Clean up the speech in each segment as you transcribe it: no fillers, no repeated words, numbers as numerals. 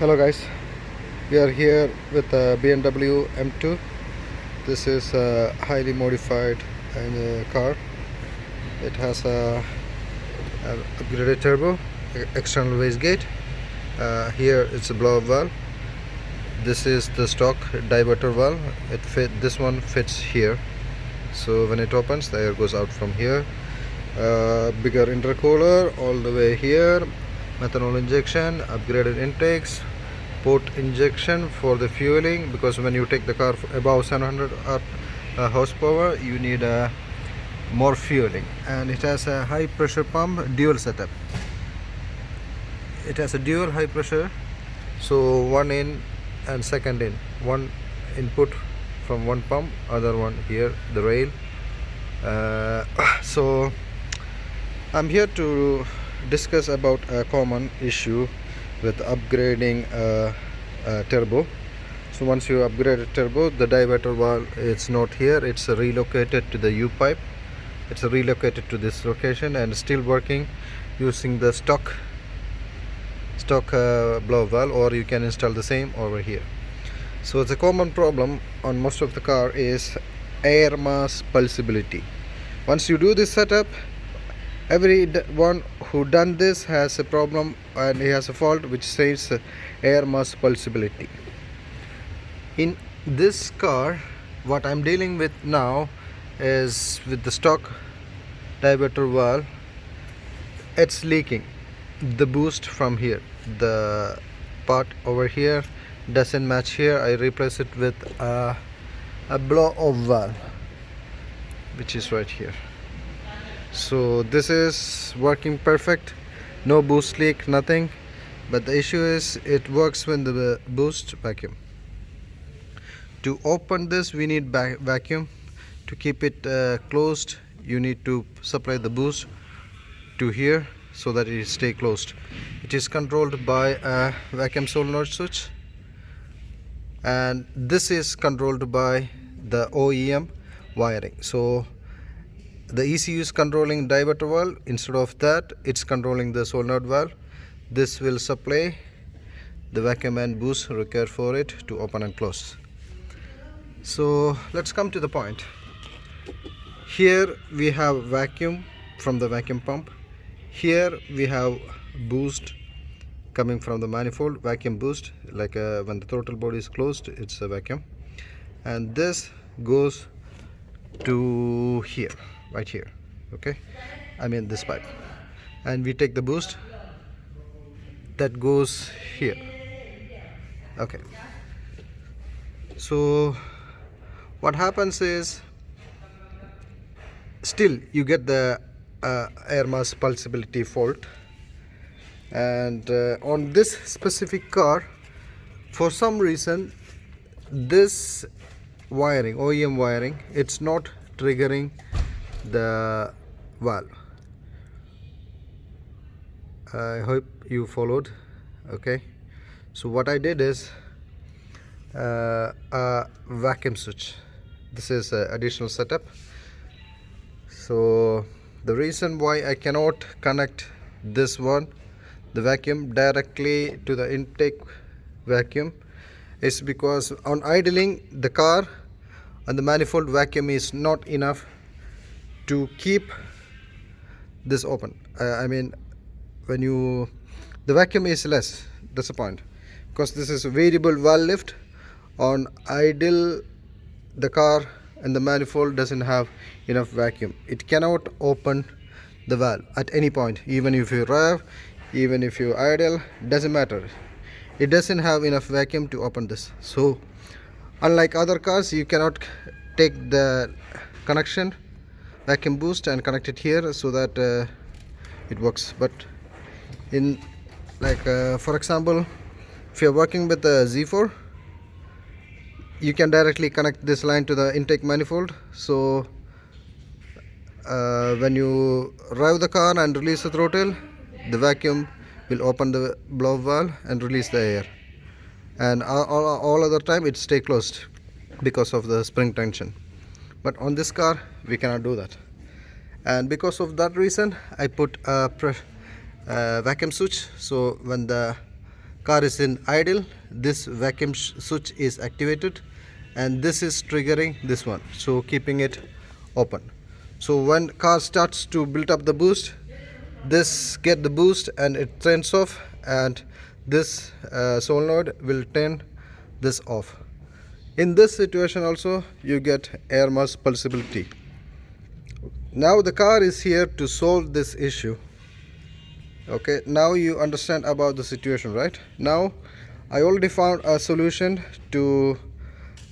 Hello guys, we are here with a BMW M2. This is a highly modified car. It has a upgraded turbo, external wastegate. Here it's a blow-up valve. This is the stock diverter valve. This one fits here. So when it opens, the air goes out from here. Bigger intercooler all the way here. Methanol injection, upgraded intakes, port injection for the fueling, because when you take the car above 700 horsepower, you need more fueling. And it has a high pressure pump, dual setup. It has a dual high pressure, so one in and second in, one input from one pump, other one here, the rail. So I'm here to discuss about a common issue with upgrading turbo. So once you upgrade a turbo, the diverter valve, it's not here, it's relocated to the U-pipe. It's relocated to this location and still working using the stock blow valve, or you can install the same over here. So it's a common problem on most of the car is air mass pulsibility. Once you do this setup, everyone who done this has a problem and he has a fault which says air mass pulsibility. In this car, what I'm dealing with now is with the stock diverter valve. It's leaking the boost from here. The part over here doesn't match here. I replace it with a blow-off valve, which is right here. So this is working perfect, no boost leak, nothing. But the issue is it works when the boost vacuum. To open this, we need vacuum. To keep it closed, you need to supply the boost to here so that it stay closed. It is controlled by a vacuum solenoid switch, and this is controlled by the OEM wiring. So the ECU is controlling diverter valve. Instead of that, it's controlling the solenoid valve. This will supply the vacuum and boost required for it to open and close. So let's come to the point. Here we have vacuum from the vacuum pump. Here we have boost coming from the manifold, vacuum boost, like when the throttle body is closed, it's a vacuum. And this goes to here, right here, okay, I mean this pipe, and we take the boost that goes here. Okay, so what happens is still you get the air mass pulsibility fault. And on this specific car, for some reason, this wiring, OEM wiring, it's not triggering the valve. I hope you followed. Okay, so what I did is a vacuum switch. This is an additional setup. So the reason why I cannot connect this one, the vacuum, directly to the intake vacuum, is because on idling the car and the manifold vacuum is not enough to keep this open. I mean, when the vacuum is less, that's the point, because this is a variable valve lift. On idle, the car and the manifold doesn't have enough vacuum. It cannot open the valve at any point, even if you rev, even if you idle, doesn't matter. It doesn't have enough vacuum to open this. So unlike other cars, you cannot take the connection vacuum boost and connect it here so that it works. But in for example, if you're working with the Z4, you can directly connect this line to the intake manifold. So when you rev the car and release the throttle, the vacuum will open the blow valve and release the air, and all other time it stay closed because of the spring tension. But on this car we cannot do that, and because of that reason I put a vacuum switch. So when the car is in idle, this vacuum switch is activated and this is triggering this one, so keeping it open. So when car starts to build up the boost, this get the boost and it turns off, and this solenoid will turn this off. In this situation also you get air mass pulsibility. Now the car is here to solve this issue. Okay, now you understand about the situation, right? Now I already found a solution to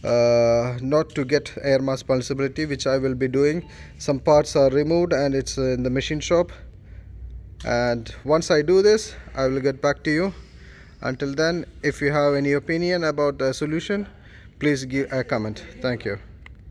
not to get air mass pulsibility, which I will be doing. Some parts are removed and it's in the machine shop, and once I do this I will get back to you. Until then, if you have any opinion about the solution, please give a comment. Thank you.